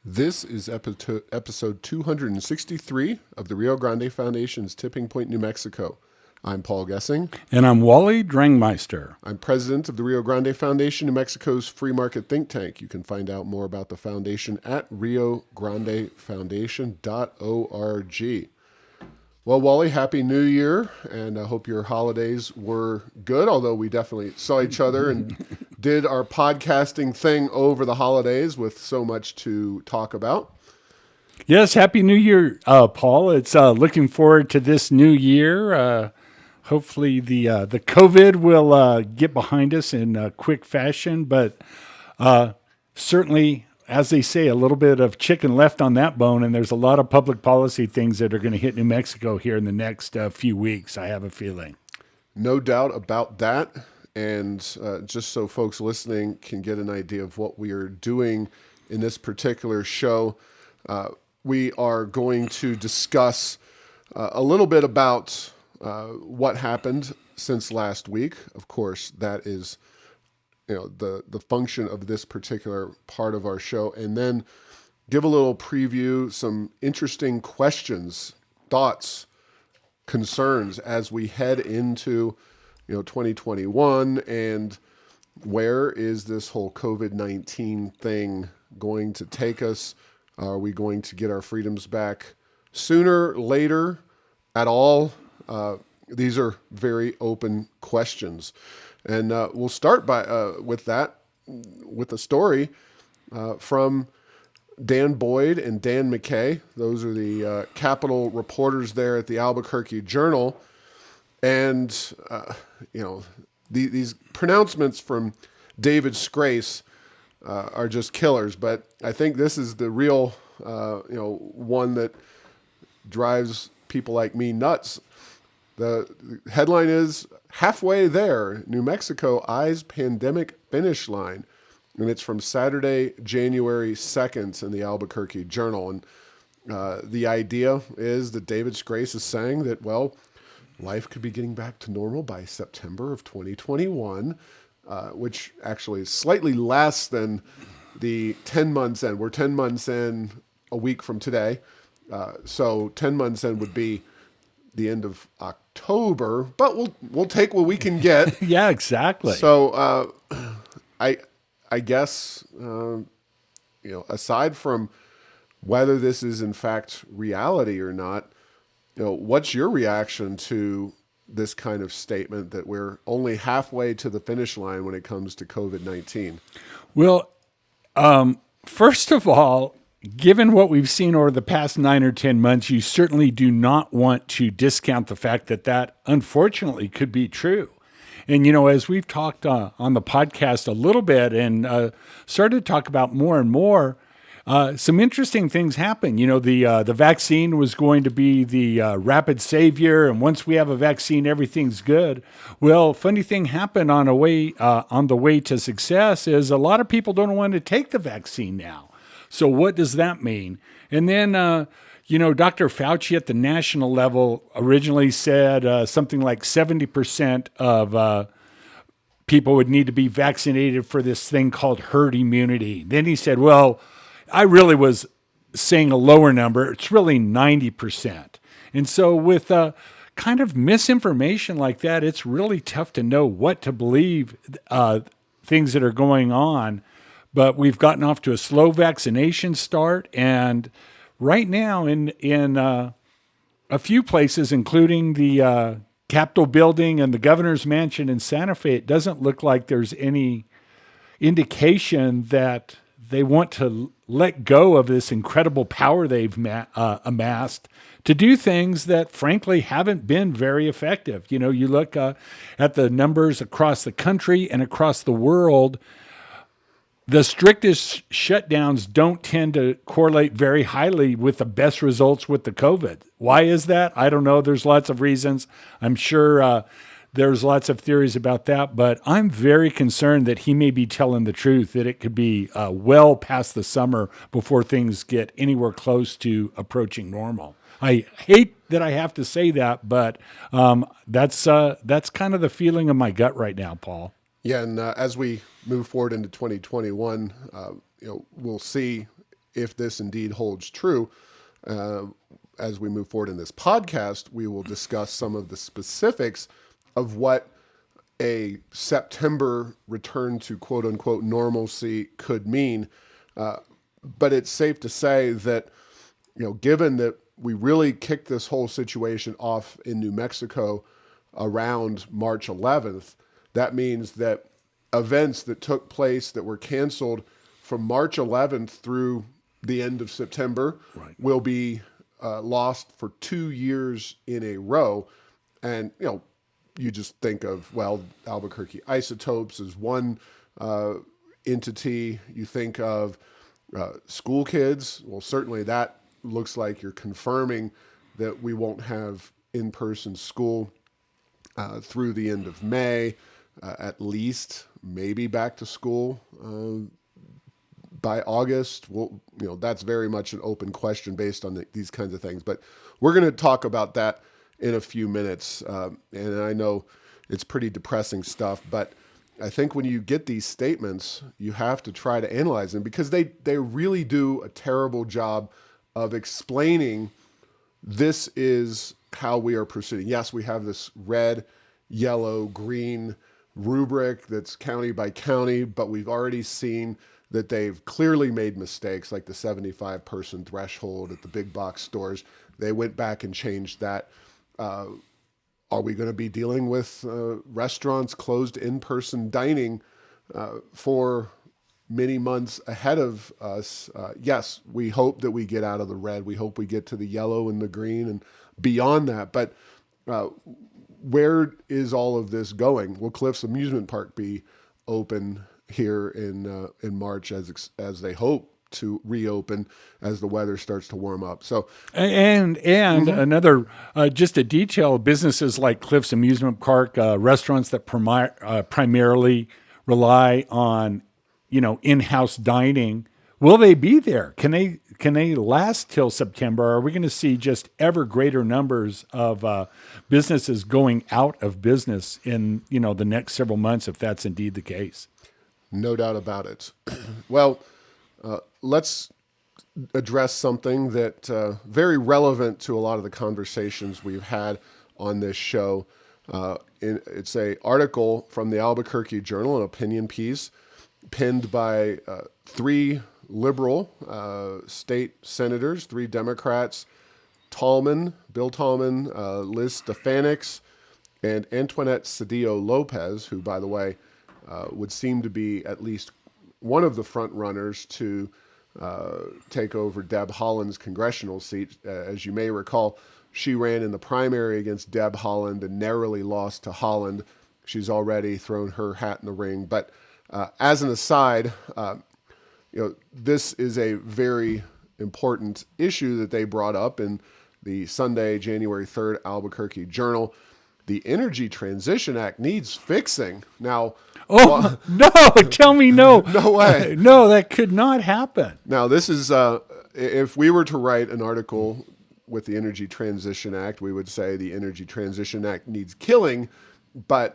This is episode 263 of the Rio Grande Foundation's Tipping Point, New Mexico. I'm Paul Gessing. And I'm Wally Drangmeister. I'm president of the Rio Grande Foundation, New Mexico's free market think tank. You can find out more about the foundation at riograndefoundation.org. Well, Wally, Happy New Year, and I hope your holidays were good, although we definitely saw each other and did our podcasting thing over the holidays with so much to talk about. Yes, Happy New Year, Paul. It's looking forward to this new year. Hopefully the COVID will get behind us in quick fashion, but certainly, as they say, a little bit of chicken left on that bone, and there's a lot of public policy things that are going to hit New Mexico here in the next few weeks, I have a feeling. No doubt about that. And just so folks listening can get an idea of what we are doing in this particular show, we are going to discuss a little bit about what happened since last week. Of course, that is the function of this particular part of our show, and then give a little preview, some interesting questions, thoughts, concerns as we head into 2021, and where is this whole COVID-19 thing going to take us? Are we going to get our freedoms back sooner, later, at all? These are very open questions. And we'll start with a story from Dan Boyd and Dan McKay. Those are the Capitol reporters there at the Albuquerque Journal. And, these pronouncements from David Scrace are just killers. But I think this is the real, one that drives people like me nuts. The headline is, "Halfway There, New Mexico Eyes Pandemic Finish Line." And it's from Saturday, January 2nd in the Albuquerque Journal. And the idea is that David Scrace is saying that, well, life could be getting back to normal by September of 2021, which actually is slightly less than the 10 months in. We're 10 months in a week from today. So 10 months in would be the end of October, but we'll take what we can get. Yeah, exactly. So I guess aside from whether this is in fact reality or not, what's your reaction to this kind of statement that we're only halfway to the finish line when it comes to COVID-19? Well, first of all, given what we've seen over the past 9 or 10 months, you certainly do not want to discount the fact that unfortunately could be true. And, as we've talked on the podcast a little bit and started to talk about more and more, some interesting things happen. The vaccine was going to be the rapid savior, and once we have a vaccine, everything's good. Well, funny thing happened on the way to success is a lot of people don't want to take the vaccine now. So what does that mean? And then, Dr. Fauci at the national level originally said something like 70% of people would need to be vaccinated for this thing called herd immunity. Then he said, well, I really was saying a lower number. It's really 90%. And so with kind of misinformation like that, it's really tough to know what to believe, things that are going on. But we've gotten off to a slow vaccination start, and right now in a few places, including the Capitol building and the governor's mansion in Santa Fe, it doesn't look like there's any indication that they want to let go of this incredible power they've amassed to do things that, frankly, haven't been very effective. You look at the numbers across the country and across the world. The strictest shutdowns don't tend to correlate very highly with the best results with the COVID. Why is that? I don't know. There's lots of reasons. I'm sure there's lots of theories about that, but I'm very concerned that he may be telling the truth, that it could be well past the summer before things get anywhere close to approaching normal. I hate that I have to say that, but that's kind of the feeling of my gut right now, Paul. Yeah, and as we move forward into 2021, we'll see if this indeed holds true, uh, as we move forward in this podcast, we will discuss some of the specifics of what a September return to quote unquote normalcy could mean. But it's safe to say that, given that we really kicked this whole situation off in New Mexico around March 11th, that means that events that took place that were canceled from March 11th through the end of September will be lost for 2 years in a row. And, you just think of, well, Albuquerque Isotopes as one entity. You think of school kids. Well, certainly that looks like you're confirming that we won't have in-person school through the end of May, at least, maybe back to school by August. Well, that's very much an open question based on these kinds of things. But we're going to talk about that in a few minutes. And I know it's pretty depressing stuff, but I think when you get these statements, you have to try to analyze them, because they really do a terrible job of explaining this is how we are proceeding. Yes, we have this red, yellow, green rubric that's county by county, but we've already seen that they've clearly made mistakes, like the 75-person threshold at the big box stores. They went back and changed that. Are we going to be dealing with restaurants closed in-person dining for many months ahead of us? Yes, we hope that we get out of the red. We hope we get to the yellow and the green and beyond that. But where is all of this going? Will Cliffs Amusement Park be open here in March as they hope to reopen as the weather starts to warm up? So, and another just a detail: businesses like Cliffs Amusement Park, restaurants that primarily rely on in-house dining. Will they be there? Can they last till September? Are we going to see just ever greater numbers of businesses going out of business in the next several months, if that's indeed the case? no doubt about it. Well, let's address something that very relevant to a lot of the conversations we've had on this show. It's a article from the Albuquerque Journal, an opinion piece penned by three liberal state senators, three Democrats, Bill Tallman, Liz Stefanik, and Antoinette Cedillo Lopez, who, by the way, would seem to be at least one of the front runners to take over Deb Haaland's congressional seat. As you may recall, she ran in the primary against Deb Haaland and narrowly lost to Haaland. She's already thrown her hat in the ring. But as an aside, this is a very important issue that they brought up in the Sunday, January 3rd Albuquerque Journal. The Energy Transition Act needs fixing. Now, no, tell me no. No way. No, that could not happen. Now, this is, if we were to write an article with the Energy Transition Act, we would say the Energy Transition Act needs killing,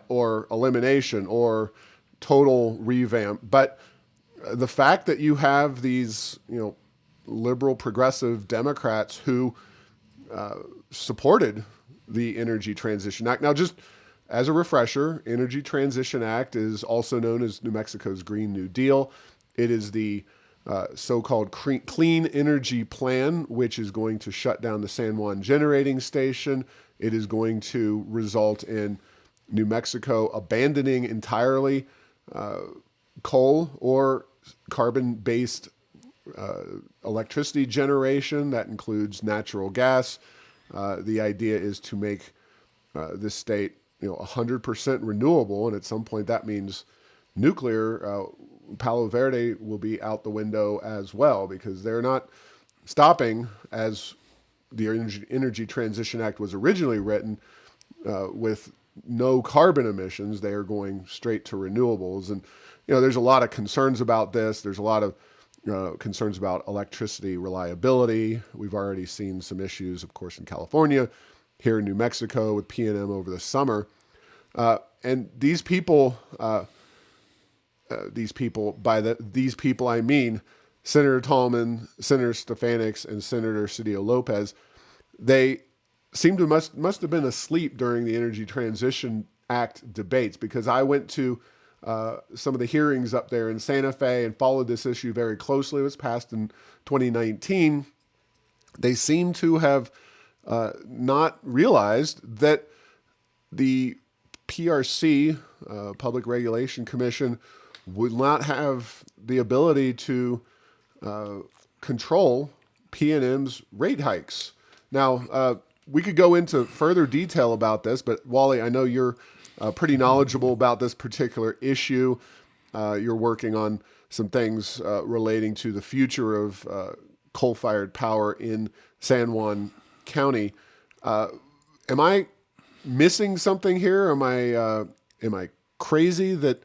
or elimination, or total revamp. But the fact that you have these, liberal progressive Democrats who supported the Energy Transition Act. Now, just as a refresher, Energy Transition Act is also known as New Mexico's Green New Deal. It is the so-called Clean Energy Plan, which is going to shut down the San Juan Generating Station. It is going to result in New Mexico abandoning entirely coal or carbon-based electricity generation. That includes natural gas. The idea is to make this state 100% renewable, and at some point that means nuclear. Palo Verde will be out the window as well, because they're not stopping, as the Energy Transition Act was originally written, with no carbon emissions. They are going straight to renewables. And there's a lot of concerns about this. There's a lot of concerns about electricity reliability. We've already seen some issues, of course, in California, here in New Mexico with PNM over the summer. And these people I mean Senator Tallman, Senator Stefanik, and Senator Cedillo Lopez, they seemed to must have been asleep during the Energy Transition Act debates, because I went to some of the hearings up there in Santa Fe and followed this issue very closely. It was passed in 2019. They seem to have not realized that the PRC, Public Regulation Commission, would not have the ability to control PNM's rate hikes. Now, we could go into further detail about this, but Wally, I know you're pretty knowledgeable about this particular issue. You're working on some things relating to the future of coal-fired power in San Juan County. Am I missing something here? Am I crazy that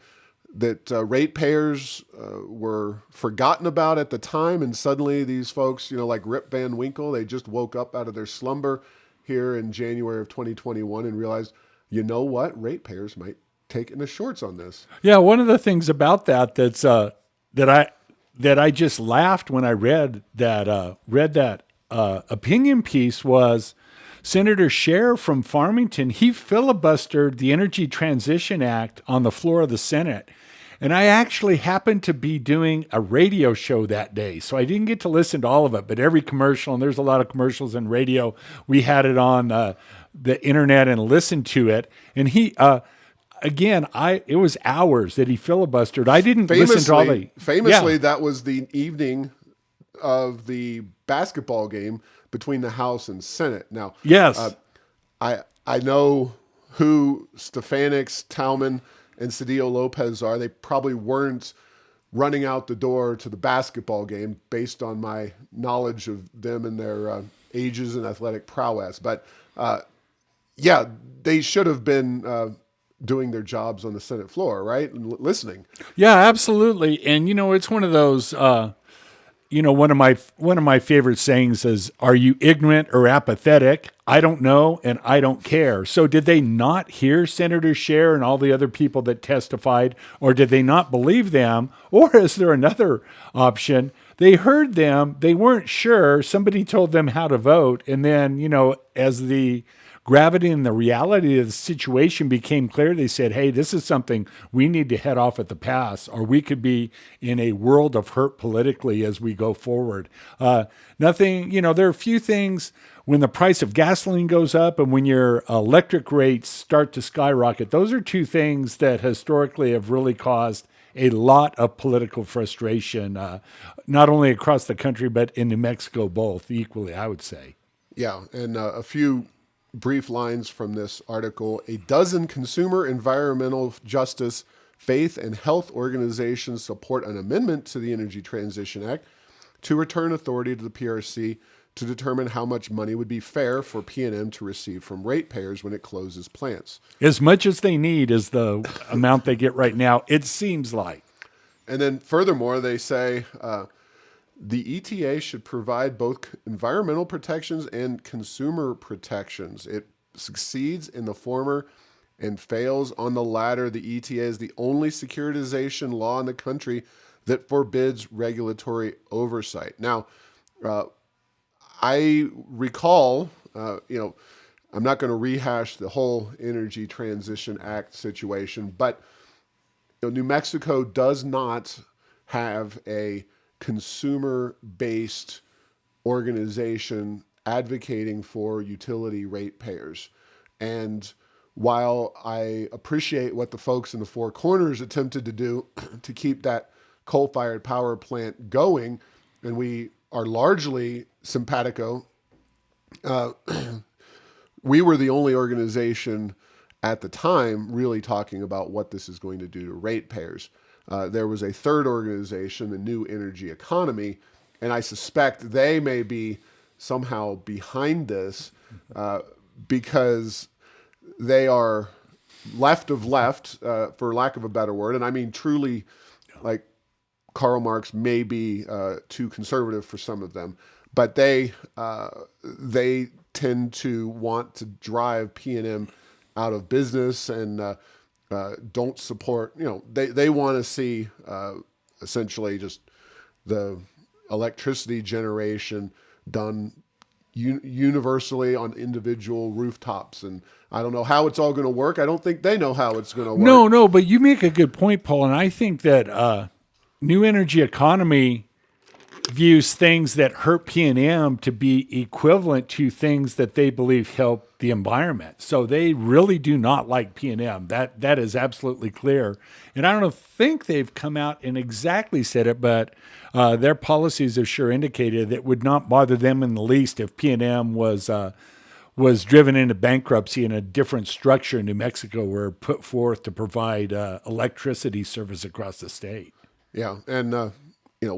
ratepayers were forgotten about at the time, and suddenly these folks, like Rip Van Winkle, they just woke up out of their slumber here in January of 2021 and realized, you know what, ratepayers might take in the shorts on this. Yeah, one of the things about that's that I just laughed when I read that opinion piece was Senator Scher from Farmington. He filibustered the Energy Transition Act on the floor of the Senate. And I actually happened to be doing a radio show that day. So I didn't get to listen to all of it, but every commercial, and there's a lot of commercials in radio, we had it on the internet and listened to it. And he, again, it was hours that he filibustered. I didn't listen to all the... Famously, that was the evening of the basketball game between the House and Senate. Now, yes, I know who Stefanik, Tallman, and Cedillo Lopez are. They probably weren't running out the door to the basketball game based on my knowledge of them and their ages and athletic prowess. But yeah, they should have been doing their jobs on the Senate floor, right? And listening. Yeah, absolutely. And it's one of those. One of my favorite sayings is, "Are you ignorant or apathetic? I don't know, and I don't care." So, did they not hear Senator Scher and all the other people that testified, or did they not believe them? Or is there another option? They heard them, they weren't sure. Somebody told them how to vote, and then as the gravity and the reality of the situation became clear, they said, hey, this is something we need to head off at the pass, or we could be in a world of hurt politically as we go forward. There are a few things when the price of gasoline goes up and when your electric rates start to skyrocket. Those are two things that historically have really caused a lot of political frustration, not only across the country, but in New Mexico, both equally, I would say. Yeah, and a few brief lines from this article. A dozen consumer, environmental justice, faith, and health organizations support an amendment to the Energy Transition Act to return authority to the PRC to determine how much money would be fair for PNM to receive from ratepayers when it closes plants. As much as they need is the amount they get right now, it seems like. And then furthermore, they say the ETA should provide both environmental protections and consumer protections. It succeeds in the former and fails on the latter. The ETA is the only securitization law in the country that forbids regulatory oversight. Now, I recall, I'm not going to rehash the whole Energy Transition Act situation, but New Mexico does not have a consumer-based organization advocating for utility ratepayers. And while I appreciate what the folks in the Four Corners attempted to do to keep that coal-fired power plant going, and we are largely simpatico, we were the only organization at the time really talking about what this is going to do to ratepayers. There was a third organization, the New Energy Economy, and I suspect they may be somehow behind this because they are left of left, for lack of a better word. And I mean truly, like Karl Marx may be too conservative for some of them, but they tend to want to drive P&M out of business and don't support, they want to see essentially just the electricity generation done universally on individual rooftops. And I don't know how it's all going to work. I don't think they know how it's going to work. No, no, but you make a good point, Paul, and I think that new energy economy views things that hurt P&M to be equivalent to things that they believe help the environment. So they really do not like P&M. That is absolutely clear. And I don't think they've come out and exactly said it, but their policies have sure indicated that it would not bother them in the least if P&M was driven into bankruptcy and a different structure in New Mexico were put forth to provide electricity service across the state. Yeah, and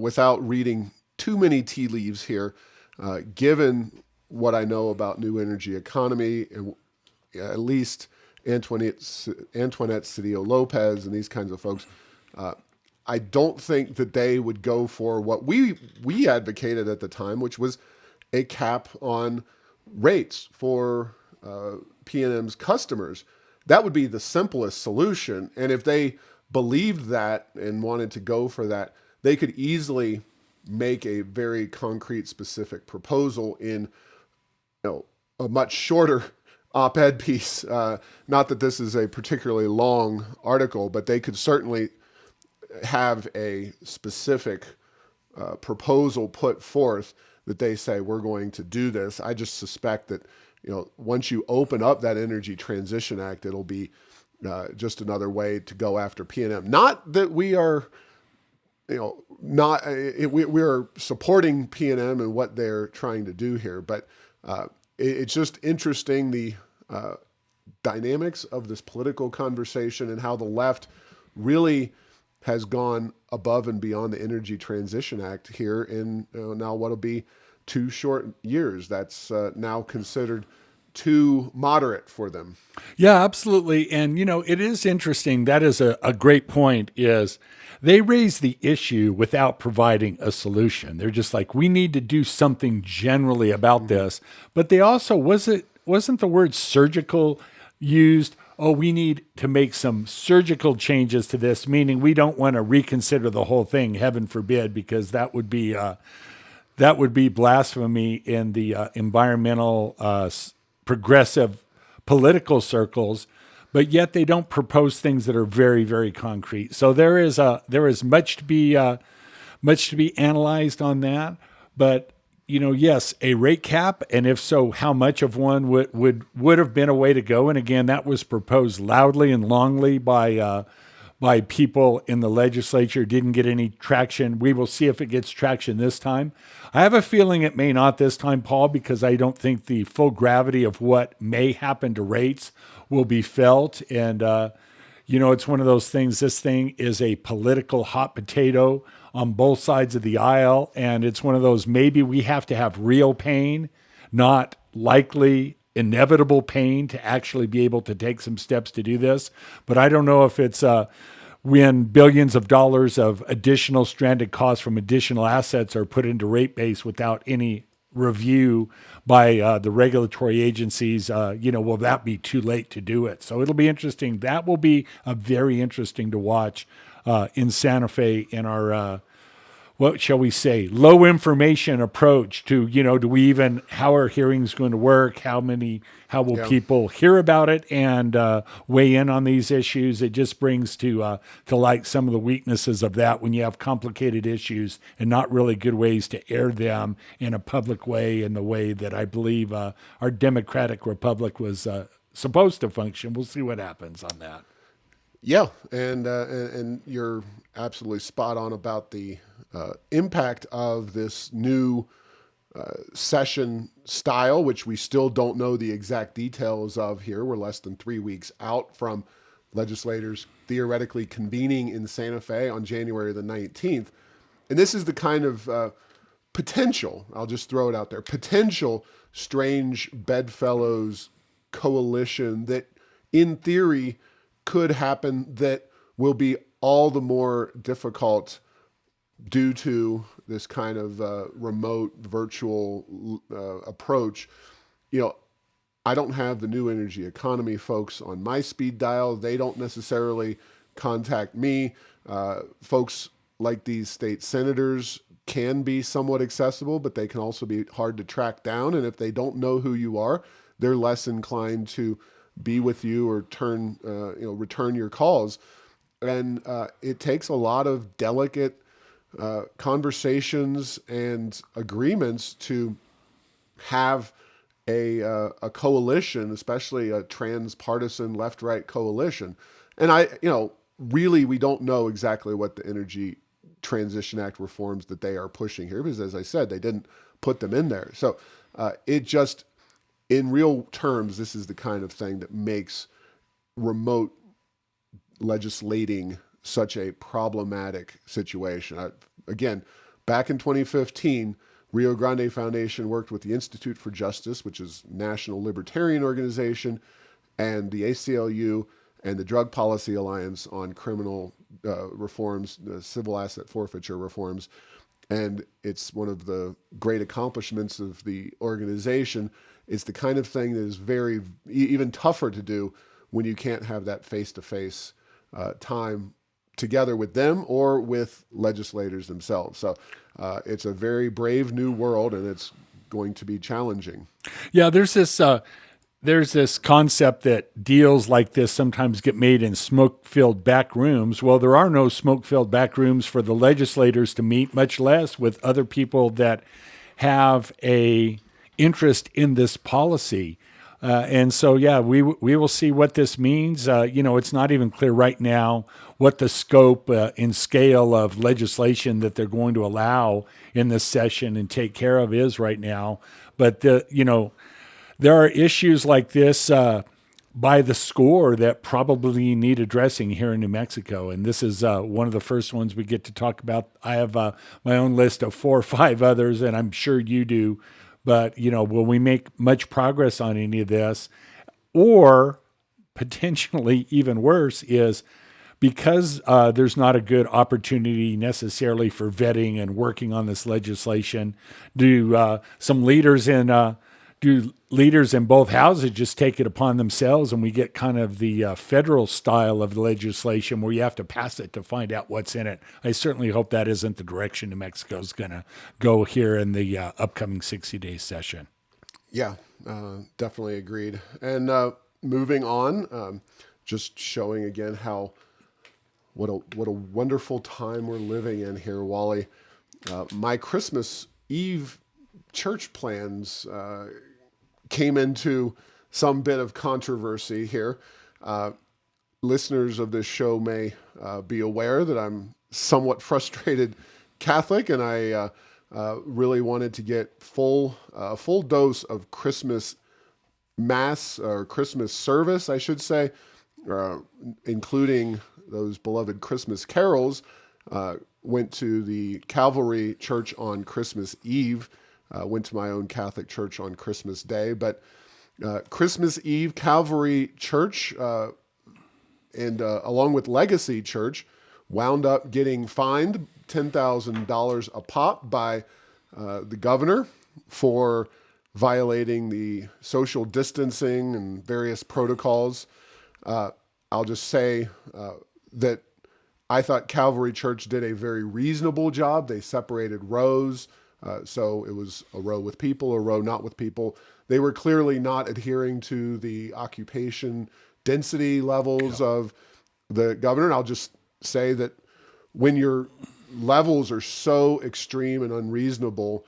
without reading too many tea leaves here, given what I know about new energy economy and at least Antoinette Cedillo Lopez and these kinds of folks, I don't think that they would go for what we advocated at the time, which was a cap on rates for PNM's customers. That would be the simplest solution. And if they believed that and wanted to go for that, they could easily make a very concrete, specific proposal in a much shorter op-ed piece. Not that this is a particularly long article, but they could certainly have a specific proposal put forth that they say we're going to do this. I just suspect that once you open up that Energy Transition Act, it'll be just another way to go after PNM. Not that we are, not we are supporting PNM and what they're trying to do here, but it's just interesting the dynamics of this political conversation and how the left really has gone above and beyond the Energy Transition Act here in now what'll be 2 short years. That's now considered too moderate for them. Yeah, absolutely. And, it is interesting. That is a great point is they raise the issue without providing a solution. They're just like, we need to do something generally about this. But they also, wasn't the word surgical used? Oh, we need to make some surgical changes to this, meaning we don't want to reconsider the whole thing, heaven forbid, because that would be blasphemy in the environmental progressive political circles, but yet they don't propose things that are very, very concrete. So there is much to be analyzed on that. But yes, a rate cap, and if so, how much of one would have been a way to go? And again, that was proposed loudly and longly by people in the legislature. Didn't get any traction. We will see if it gets traction this time. I have a feeling it may not this time, Paul, because I don't think the full gravity of what may happen to rates will be felt. And, it's one of those things. This thing is a political hot potato on both sides of the aisle. And it's one of those, maybe we have to have real pain, not likely inevitable pain to actually be able to take some steps to do this. But I don't know if it's when billions of dollars of additional stranded costs from additional assets are put into rate base without any review by the regulatory agencies, will that be too late to do it? So it'll be interesting. That will be a very interesting to watch in Santa Fe in our what shall we say, low information approach to, do we even, how are hearings going to work? How will people hear about it and weigh in on these issues? It just brings to light some of the weaknesses of that when you have complicated issues and not really good ways to air them in a public way, in the way that I believe our democratic republic was supposed to function. We'll see what happens on that. Yeah, and you're absolutely spot on about the impact of this new session style, which we still don't know the exact details of here. We're less than 3 weeks out from legislators theoretically convening in Santa Fe on January the 19th. And this is the kind of potential, I'll just throw it out there, potential strange bedfellows coalition that in theory could happen that will be all the more difficult due to this kind of remote virtual approach. I don't have the new energy economy folks on my speed dial. They don't necessarily contact me. Folks like these state senators can be somewhat accessible, but they can also be hard to track down. And if they don't know who you are, they're less inclined to be with you or return your calls. And it takes a lot of delicate conversations and agreements to have a coalition, especially a transpartisan left-right coalition. And really, we don't know exactly what the Energy Transition Act reforms that they are pushing here, because as I said, they didn't put them in there. So it just, in real terms, this is the kind of thing that makes remote legislating such a problematic situation. Again, back in 2015, Rio Grande Foundation worked with the Institute for Justice, which is a national libertarian organization, and the ACLU and the Drug Policy Alliance on criminal reforms, civil asset forfeiture reforms. And it's one of the great accomplishments of the organization. It's the kind of thing that is very, even tougher to do when you can't have that face-to-face time together with them or with legislators themselves. So it's a very brave new world, and it's going to be challenging. Yeah, there's this concept that deals like this sometimes get made in smoke-filled back rooms. Well, there are no smoke-filled back rooms for the legislators to meet, much less with other people that have a interest in this policy. And so, yeah, we will see what this means. It's not even clear right now what the scope and scale of legislation that they're going to allow in this session and take care of is right now. But there are issues like this by the score that probably need addressing here in New Mexico. And this is one of the first ones we get to talk about. I have my own list of 4 or 5 others, and I'm sure you do. But, will we make much progress on any of this? Or potentially even worse is because there's not a good opportunity necessarily for vetting and working on this legislation, do leaders in both houses just take it upon themselves, and we get kind of the federal style of the legislation where you have to pass it to find out what's in it? I certainly hope that isn't the direction New Mexico is going to go here in the upcoming 60-day session. Yeah, definitely agreed. And moving on, just showing again what a wonderful time we're living in here, Wally. My Christmas Eve church plans came into some bit of controversy here. Listeners of this show may be aware that I'm somewhat frustrated Catholic, and I really wanted to get full dose of Christmas Mass, or Christmas service, I should say, including those beloved Christmas carols. Went to the Calvary Church on Christmas Eve. Went to my own Catholic church on Christmas Day. But Christmas Eve, Calvary Church, and along with Legacy Church, wound up getting fined $10,000 a pop by the governor for violating the social distancing and various protocols. I'll just say that I thought Calvary Church did a very reasonable job. They separated rows. So it was a row with people, a row not with people. They were clearly not adhering to the occupation density levels of the governor. And I'll just say that when your levels are so extreme and unreasonable,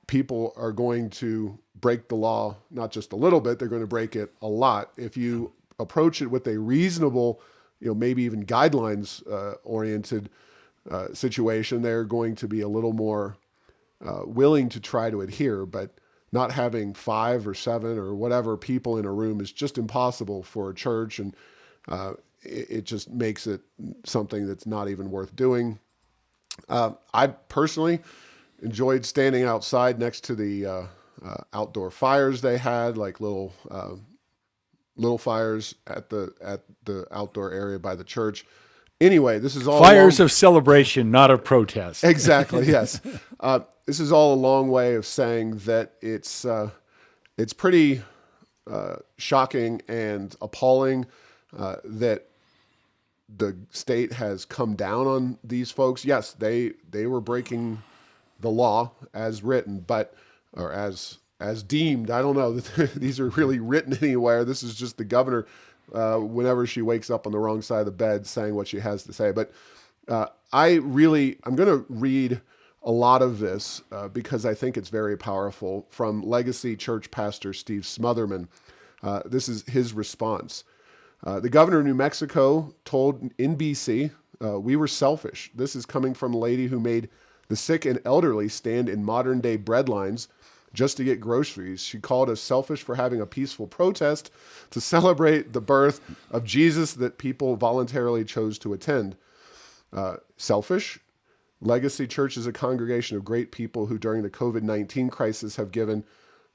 people are going to break the law, not just a little bit, they're going to break it a lot. If you approach it with a reasonable, maybe even guidelines oriented situation, they're going to be a little more willing to try to adhere. But not having 5 or 7 or whatever people in a room is just impossible for a church, and it just makes it something that's not even worth doing. I personally enjoyed standing outside next to the outdoor fires they had, like little fires at the outdoor area by the church. Anyway, this is all fires of celebration, not of protest. Exactly. Yes. This is all a long way of saying that it's pretty shocking and appalling that the state has come down on these folks. Yes, they were breaking the law as written, but or as deemed. I don't know that these are really written anywhere. This is just the governor whenever she wakes up on the wrong side of the bed saying what she has to say. But I'm going to read a lot of this because I think it's very powerful from Legacy Church Pastor Steve Smotherman. This is his response. The governor of New Mexico told NBC, we were selfish. This is coming from a lady who made the sick and elderly stand in modern day bread lines just to get groceries. She called us selfish for having a peaceful protest to celebrate the birth of Jesus that people voluntarily chose to attend. Selfish. Legacy Church is a congregation of great people who during the COVID-19 crisis have given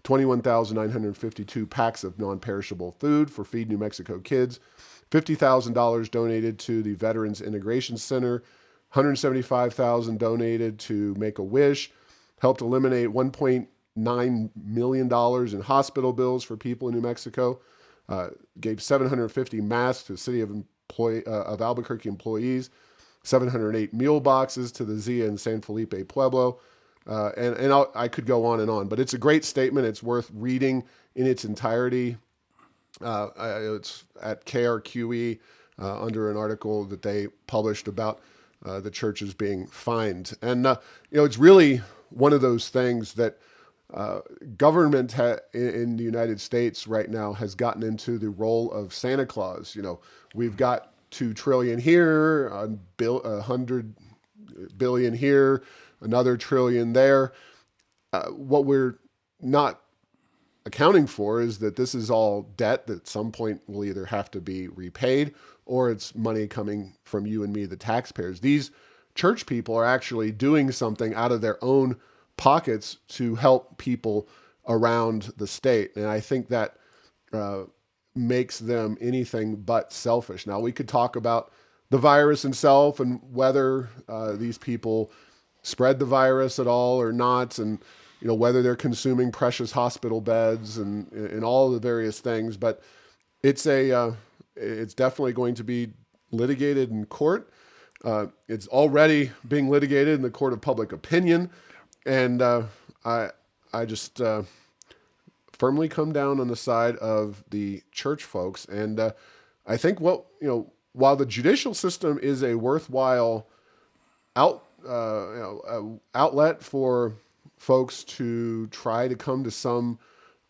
21,952 packs of non-perishable food for Feed New Mexico Kids, $50,000 donated to the Veterans Integration Center, $175,000 donated to Make-A-Wish, helped eliminate $1.9 million in hospital bills for people in New Mexico, gave 750 masks to the city of Albuquerque employees, 708 meal boxes to the Zia and San Felipe Pueblo. I could go on and on, but it's a great statement. It's worth reading in its entirety. It's at KRQE under an article that they published about the churches being fined. And, it's really one of those things that government in the United States right now has gotten into the role of Santa Claus. We've got 2 trillion here, $100 billion here, another trillion there. What we're not accounting for is that this is all debt that at some point will either have to be repaid or it's money coming from you and me, the taxpayers. These church people are actually doing something out of their own pockets to help people around the state. And I think that makes them anything but selfish. Now, we could talk about the virus itself and whether these people spread the virus at all or not, and whether they're consuming precious hospital beds and all the various things. But it's definitely going to be litigated in court. It's already being litigated in the court of public opinion, and I just firmly come down on the side of the church folks. And I think while the judicial system is a worthwhile outlet for folks to try to come to some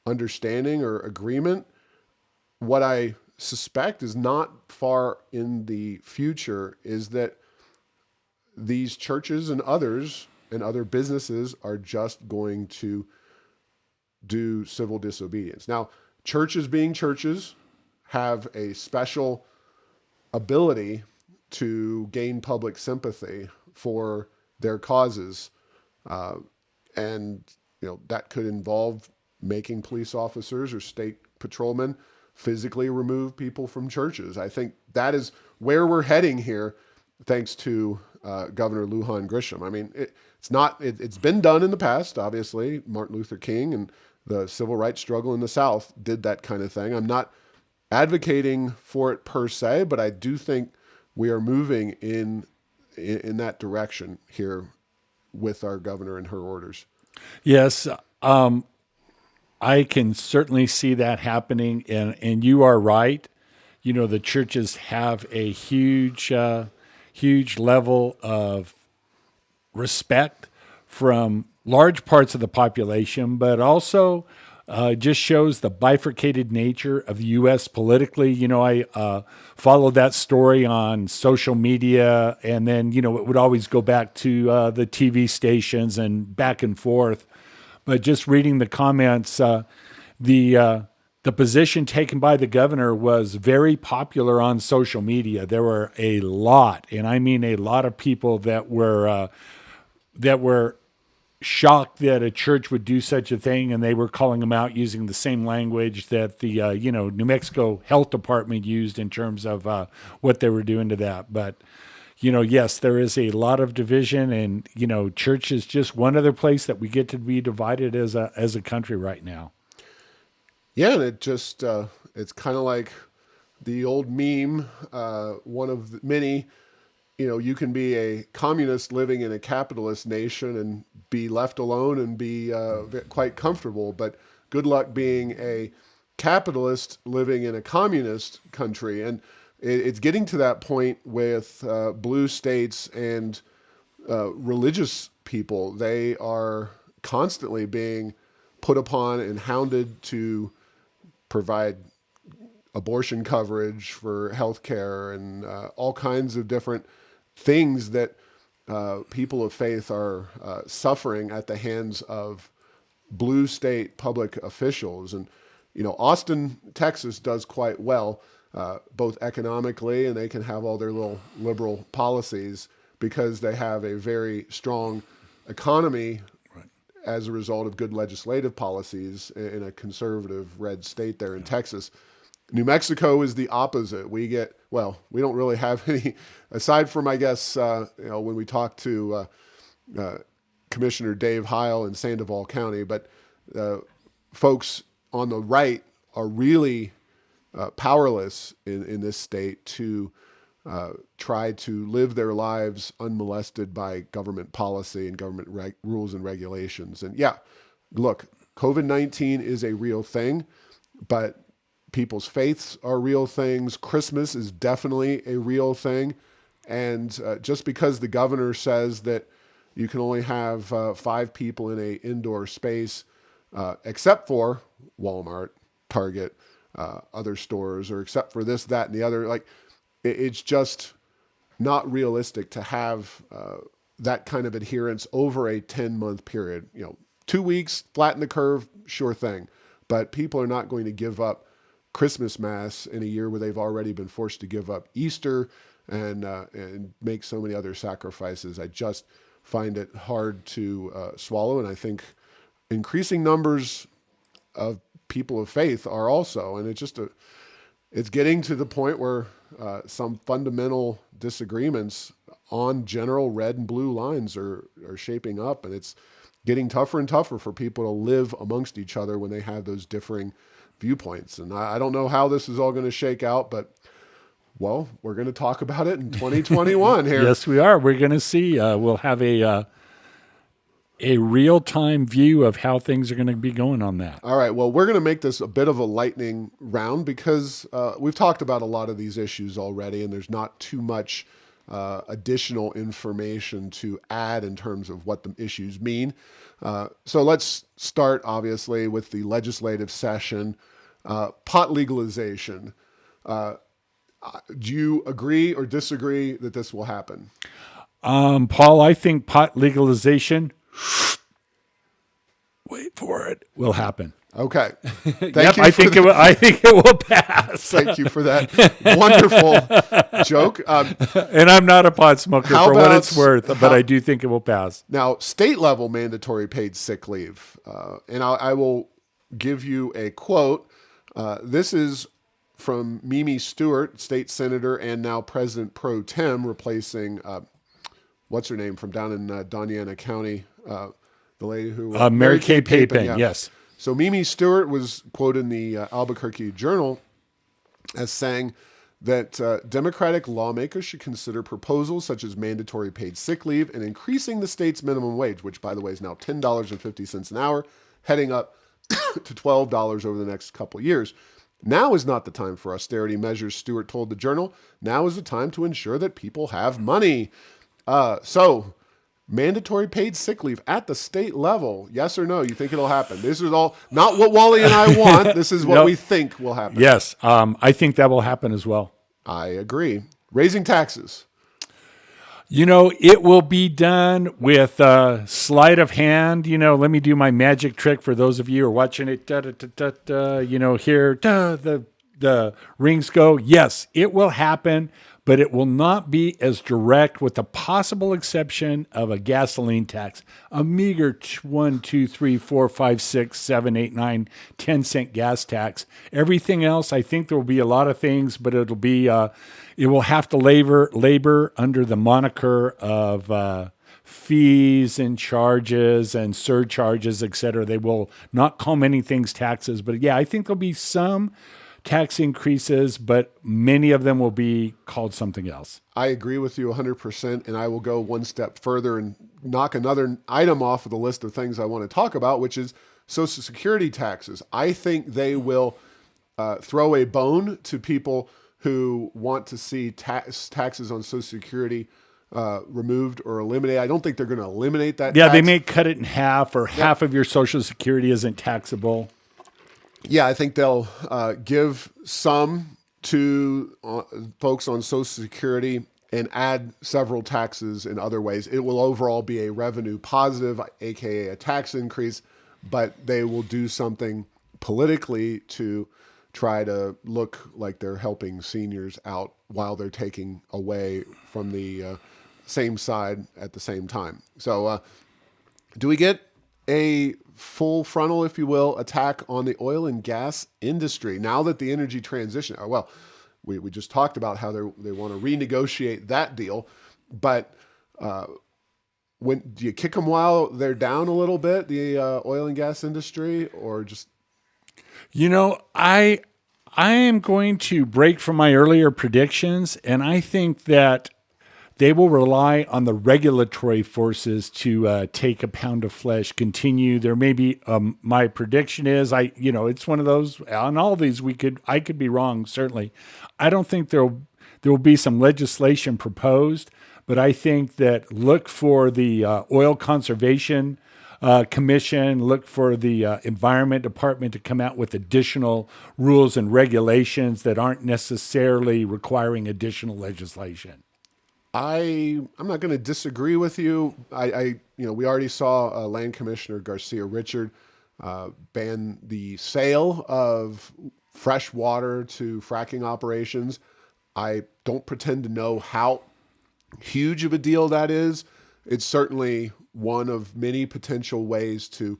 understanding or agreement, what I suspect is not far in the future is that these churches and others and other businesses are just going to do civil disobedience. Now, churches being churches have a special ability to gain public sympathy for their causes. And that could involve making police officers or state patrolmen physically remove people from churches. I think that is where we're heading here, thanks to Governor Lujan Grisham. I mean, it's been done in the past. Obviously, Martin Luther King and the civil rights struggle in the South did that kind of thing. I'm not advocating for it per se, but I do think we are moving in that direction here with our governor and her orders. Yes, I can certainly see that happening, and you are right. The churches have a huge level of respect from large parts of the population, but also just shows the bifurcated nature of the U.S. politically. I followed that story on social media, and then, it would always go back to the TV stations and back and forth. But just reading the comments, the position taken by the governor was very popular on social media. There were a lot, and I mean a lot of people that were shocked that a church would do such a thing, and they were calling them out using the same language that the New Mexico Health Department used in terms of what they were doing to that. But yes, there is a lot of division, and church is just one other place that we get to be divided as a country right now. Yeah, and it just it's kind of like the old meme, one of the many you can be a communist living in a capitalist nation and be left alone and be quite comfortable. But good luck being a capitalist living in a communist country. And it's getting to that point with blue states and religious people. They are constantly being put upon and hounded to provide abortion coverage for healthcare and all kinds of different things that people of faith are suffering at the hands of blue state public officials. And, Austin, Texas does quite well, both economically, and they can have all their little liberal policies because they have a very strong economy as a result of good legislative policies in a conservative red state there in Texas. New Mexico is the opposite. We don't really have any, aside from, I guess, when we talk to Commissioner Dave Heil in Sandoval County, but folks on the right are really powerless in this state to try to live their lives unmolested by government policy and government rules and regulations. And yeah, look, COVID-19 is a real thing, but people's faiths are real things. Christmas is definitely a real thing. And just because the governor says that you can only have 5 people in an indoor space, except for Walmart, Target, other stores, or except for this, that, and the other, it's just not realistic to have that kind of adherence over a 10-month period. 2 weeks, flatten the curve, sure thing. But people are not going to give up Christmas Mass in a year where they've already been forced to give up Easter and make so many other sacrifices. I just find it hard to swallow, and I think increasing numbers of people of faith are also, and it's getting to the point where some fundamental disagreements on general red and blue lines are shaping up, and it's getting tougher and tougher for people to live amongst each other when they have those differing viewpoints. And I don't know how this is all going to shake out, but well, we're going to talk about it in 2021 here. Yes, we are. We're going to see. We'll have a real-time view of how things are going to be going on that. All right. Well, we're going to make this a bit of a lightning round because we've talked about a lot of these issues already, and there's not too much additional information to add in terms of what the issues mean. So let's start, obviously, with the legislative session. Pot legalization. Do you agree or disagree that this will happen? Paul, I think pot legalization, wait for it, will happen. Okay. I think it will pass. Thank you for that wonderful joke. And I'm not a pot smoker for what it's worth, but I do think it will pass. Now, state level mandatory paid sick leave. And I will give you a quote. This is from Mimi Stewart, state senator and now president pro tem, replacing, what's her name from down in Doñana County, the lady who... Mary Kay Papin, yeah. Yes. So Mimi Stewart was quoted in the Albuquerque Journal as saying that Democratic lawmakers should consider proposals such as mandatory paid sick leave and increasing the state's minimum wage, which, by the way, is now $10.50 an hour, heading up to $12 over the next couple of years. Now is not the time for austerity measures, Stewart told the Journal. Now is the time to ensure that people have money. So mandatory paid sick leave at the state level, yes or no? You think it'll happen? This is all not what Wally and I want. This is what we think will happen. Yes, I think that will happen as well. I agree. Raising taxes. It will be done with sleight of hand. Let me do my magic trick for those of you who are watching it. Here, the rings go. Yes, it will happen, but it will not be as direct, with the possible exception of a gasoline tax, a meager 1, 2, 3, 4, 5, 6, 7, 8, 9, 10-cent gas tax. Everything else, I think there will be a lot of things, but it'll be it will have to labor under the moniker of fees and charges and surcharges, et cetera. They will not call many things taxes, but yeah, I think there'll be some tax increases, but many of them will be called something else. I agree with you 100%, and I will go one step further and knock another item off of the list of things I want to talk about, which is Social Security taxes. I think they will throw a bone to people who want to see taxes on Social Security removed or eliminated. I don't think they're going to eliminate that Yeah, they tax. may cut it in half, or half of your Social Security isn't taxable. Yeah, I think they'll give some to folks on Social Security and add several taxes in other ways. It will overall be a revenue positive, aka a tax increase, but they will do something politically to try to look like they're helping seniors out while they're taking away from the same side at the same time. So, do we get a full frontal, if you will, attack on the oil and gas industry now that the energy transition? Well, we just talked about how they want to renegotiate that deal, but when do you kick them while they're down a little bit, the oil and gas industry, or just? I am going to break from my earlier predictions, and I think that they will rely on the regulatory forces to take a pound of flesh, continue. There may be, my prediction is, it's one of those, on all these, I could be wrong, certainly. I don't think there will be some legislation proposed, but I think that look for the Oil Conservation Commission, look for the Environment Department to come out with additional rules and regulations that aren't necessarily requiring additional legislation. I'm not going to disagree with you. We already saw Land Commissioner Garcia Richard ban the sale of fresh water to fracking operations. I don't pretend to know how huge of a deal that is. It's certainly one of many potential ways to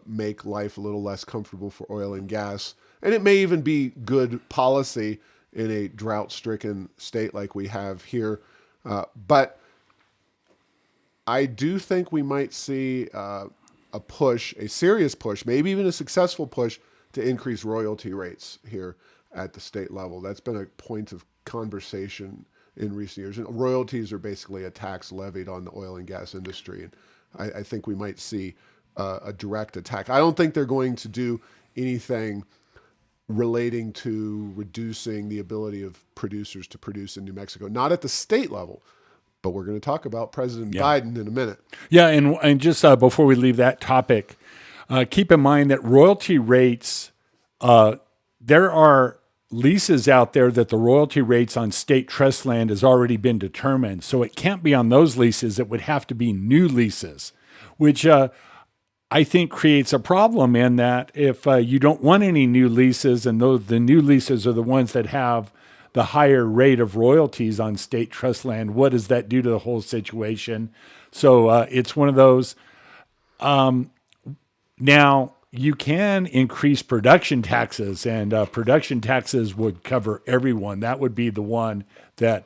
make life a little less comfortable for oil and gas. And it may even be good policy in a drought-stricken state like we have here. But I do think we might see a push, a serious push, maybe even a successful push to increase royalty rates here at the state level. That's been a point of conversation in recent years. And royalties are basically a tax levied on the oil and gas industry. And I think we might see a direct attack. I don't think they're going to do anything relating to reducing the ability of producers to produce in New Mexico, not at the state level. But we're going to talk about President Biden in a minute. Yeah, and just before we leave that topic, keep in mind that royalty rates, there are leases out there that the royalty rates on state trust land has already been determined. So it can't be on those leases. It would have to be new leases, which I think creates a problem in that if you don't want any new leases, and the new leases are the ones that have the higher rate of royalties on state trust land, what does that do to the whole situation? So it's one of those. Now, you can increase production taxes, and production taxes would cover everyone. That would be the one that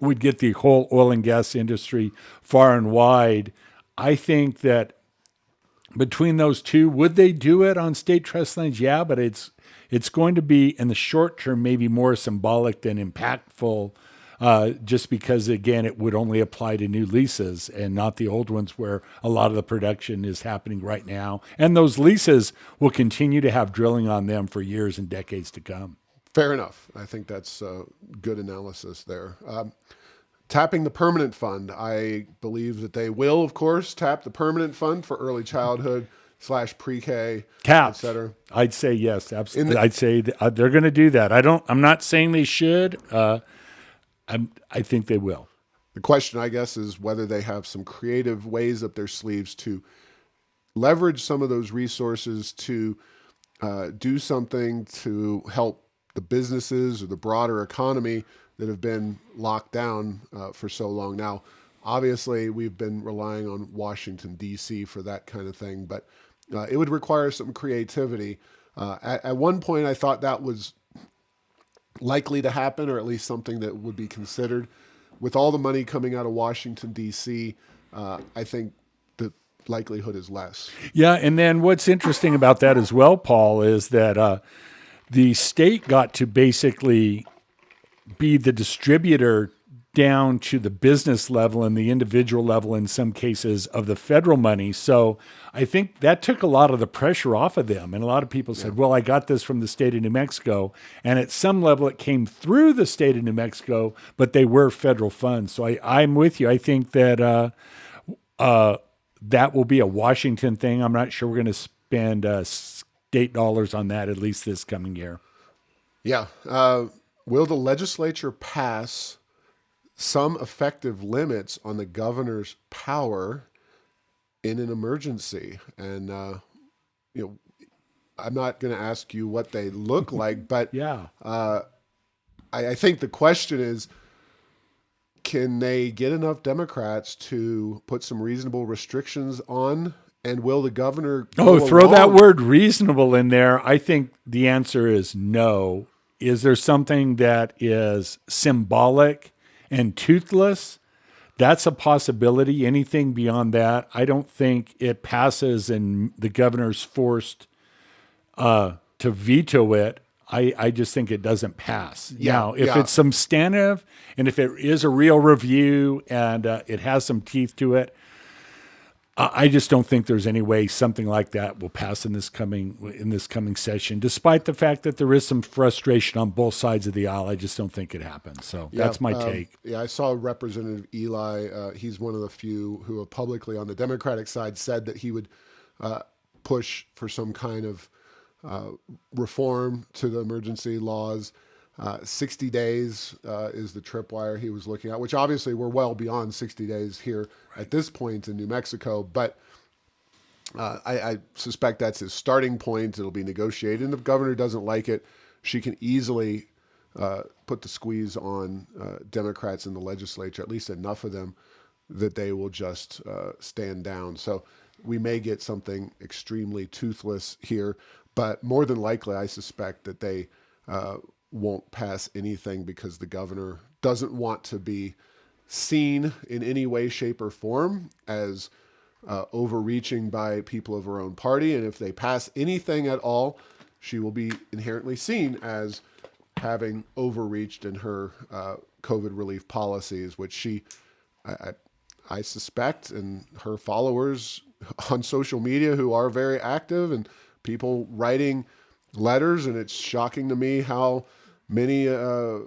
would get the whole oil and gas industry far and wide. I think that between those two, would they do it on state trust lands? Yeah, but it's going to be, in the short term, maybe more symbolic than impactful, just because, again, it would only apply to new leases and not the old ones where a lot of the production is happening right now. And those leases will continue to have drilling on them for years and decades to come. Fair enough. I think that's good analysis there. Tapping the permanent fund. I believe that they will, of course, tap the permanent fund for early childhood / pre-K, et cetera. I'd say yes, absolutely. I'd say they're going to do that. I'm not saying they should. I think they will. The question, I guess, is whether they have some creative ways up their sleeves to leverage some of those resources to do something to help the businesses or the broader economy that have been locked down for so long now. Obviously, we've been relying on Washington, D.C. for that kind of thing, but it would require some creativity. At one point, I thought that was likely to happen, or at least something that would be considered. With all the money coming out of Washington, D.C., I think the likelihood is less. Yeah, and then what's interesting about that as well, Paul, is that the state got to basically be the distributor down to the business level and the individual level in some cases of the federal money. So I think that took a lot of the pressure off of them. And a lot of people said, well, I got this from the state of New Mexico. And at some level, it came through the state of New Mexico, but they were federal funds. So I'm with you. I think that that will be a Washington thing. I'm not sure we're going to spend state dollars on that, at least this coming year. Yeah. Will the legislature pass some effective limits on the governor's power in an emergency? And, you know, I'm not going to ask you what they look like, but Yeah. I think the question is, can they get enough Democrats to put some reasonable restrictions on? And will the governor throw that word reasonable in there. I think the answer is no. Is there something that is symbolic and toothless? That's a possibility. Anything beyond that, I don't think it passes and the governor's forced to veto it. I just think it doesn't pass. Yeah, Now, if yeah. it's substantive and if it is a real review and it has some teeth to it, I just don't think there's any way something like that will pass in this coming session. Despite the fact that there is some frustration on both sides of the aisle, I just don't think it happens. So that's my take. Yeah, I saw Representative Eli. He's one of the few who have publicly on the Democratic side said that he would push for some kind of reform to the emergency laws. 60 days is the tripwire he was looking at, which obviously we're well beyond 60 days here at this point in New Mexico. But I suspect that's his starting point. It'll be negotiated. And if the governor doesn't like it, she can easily put the squeeze on Democrats in the legislature, at least enough of them that they will just stand down. So we may get something extremely toothless here, but more than likely, I suspect that they won't pass anything because the governor doesn't want to be seen in any way, shape, or form as overreaching by people of her own party. And if they pass anything at all, she will be inherently seen as having overreached in her COVID relief policies, which I suspect, and her followers on social media who are very active and people writing letters. And it's shocking to me how many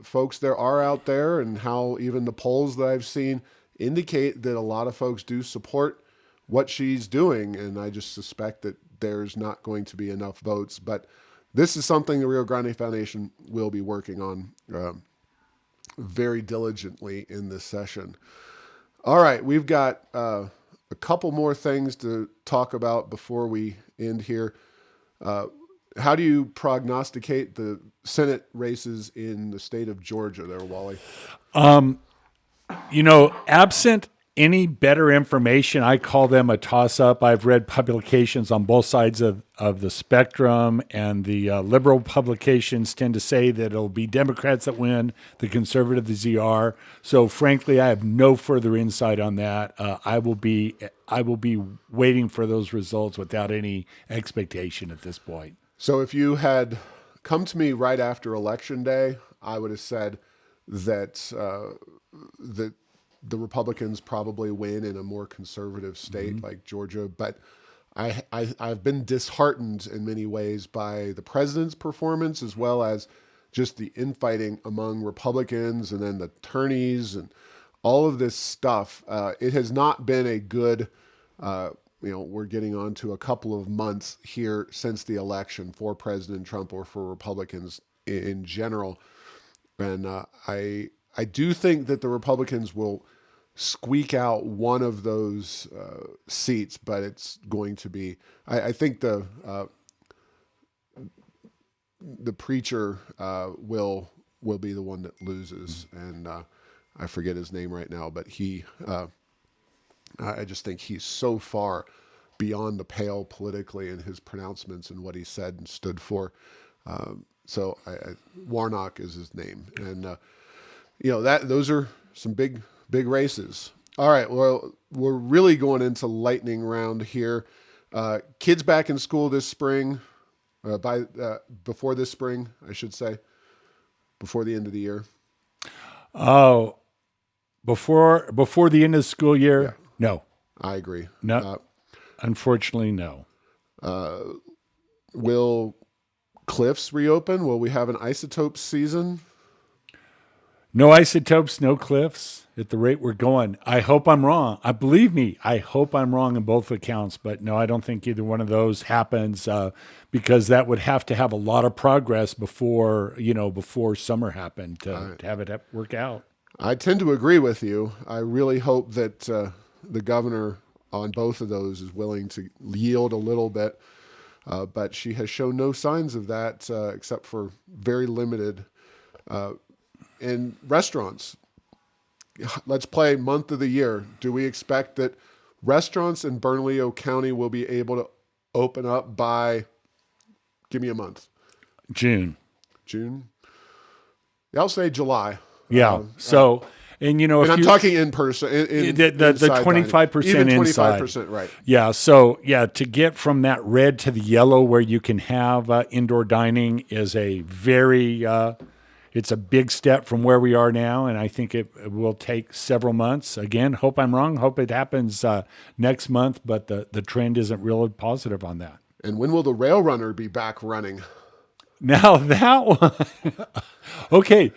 folks there are out there and how even the polls that I've seen indicate that a lot of folks do support what she's doing. And I just suspect that there's not going to be enough votes. But this is something the Rio Grande Foundation will be working on very diligently in this session. All right, we've got a couple more things to talk about before we end here. How do you prognosticate the Senate races in the state of Georgia there, Wally? Absent any better information, I call them a toss-up. I've read publications on both sides of the spectrum, and the liberal publications tend to say that it'll be Democrats that win, the conservative, the ZR. So, frankly, I have no further insight on that. I will be waiting for those results without any expectation at this point. So if you had come to me right after Election Day, I would have said that that the Republicans probably win in a more conservative state like Georgia. But I've been disheartened in many ways by the president's performance, as well as just the infighting among Republicans and then the attorneys and all of this stuff. It has not been a good, we're getting on to a couple of months here since the election for President Trump or for Republicans in general. And I do think that the Republicans will squeak out one of those seats, but it's going to be, I think the preacher will be the one that loses. And I forget his name right now, but I just think he's so far beyond the pale politically in his pronouncements and what he said and stood for. So Warnock is his name. And, those are some big races. All right. Well, we're really going into lightning round here. Kids back in school this spring. Before this spring, I should say, before the end of the year. Oh, before the end of the school Yeah, year? No. I agree. No. Unfortunately, no. Will cliffs reopen? Will we have an isotope season? No isotopes, no cliffs at the rate we're going. I hope I'm wrong. Believe me, I hope I'm wrong in both accounts, but no, I don't think either one of those happens because that would have to have a lot of progress before summer happened to have it work out. I tend to agree with you. I really hope that the governor on both of those is willing to yield a little bit, but she has shown no signs of that except for very limited. In restaurants, let's play month of the year. Do we expect that restaurants in Bernalillo County will be able to open up by, give me a month? June. June? Yeah, I'll say July. Yeah. And if I'm talking in person, the 25% inside, 25%, right? Yeah. So to get from that red to the yellow where you can have indoor dining is a very it's a big step from where we are now, and I think it will take several months. Again, hope I'm wrong. Hope it happens next month, but the trend isn't really positive on that. And when will the rail runner be back running? Now that one, okay,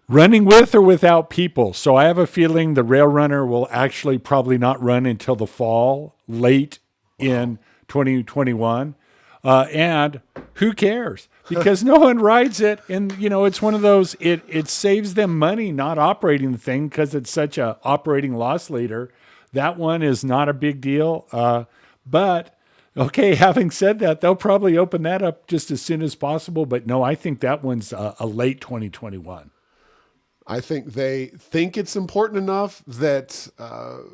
running with or without people. So I have a feeling the rail runner will actually probably not run until the fall, late in 2021. And who cares? Because no one rides it. And, it's one of those, it saves them money not operating the thing because it's such a operating loss leader. That one is not a big deal. But, okay, having said that, they'll probably open that up just as soon as possible. But no, I think that one's a late 2021. I think they think it's important enough that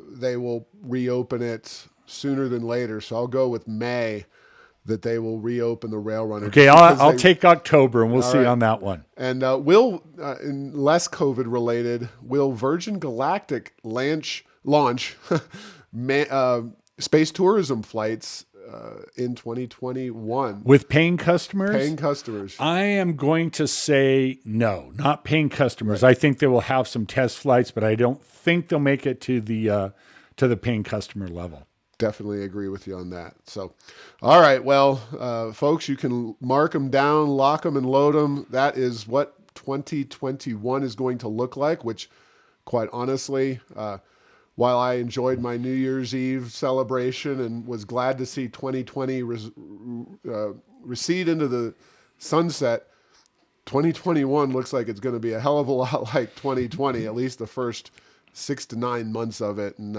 they will reopen it sooner than later. So I'll go with May. That they will reopen the rail runner. Okay, I'll take October, and we'll see right on that one. And in less COVID related, will Virgin Galactic launch space tourism flights in 2021 with paying customers? Paying customers. I am going to say no, not paying customers. Right. I think they will have some test flights, but I don't think they'll make it to the paying customer level. Definitely agree with you on that. So, all right. Well, folks, you can mark them down, lock them, and load them. That is what 2021 is going to look like, which, quite honestly, while I enjoyed my New Year's Eve celebration and was glad to see 2020 recede into the sunset, 2021 looks like it's going to be a hell of a lot like 2020, at least the first 6 to 9 months of it. And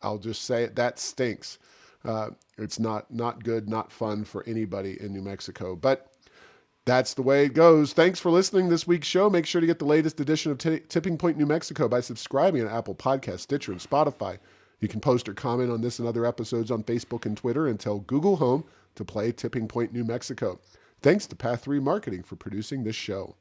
I'll just say it, that stinks. It's not good, not fun for anybody in New Mexico. But that's the way it goes. Thanks for listening to this week's show. Make sure to get the latest edition of Tipping Point New Mexico by subscribing on Apple Podcasts, Stitcher, and Spotify. You can post or comment on this and other episodes on Facebook and Twitter and tell Google Home to play Tipping Point New Mexico. Thanks to Path 3 Marketing for producing this show.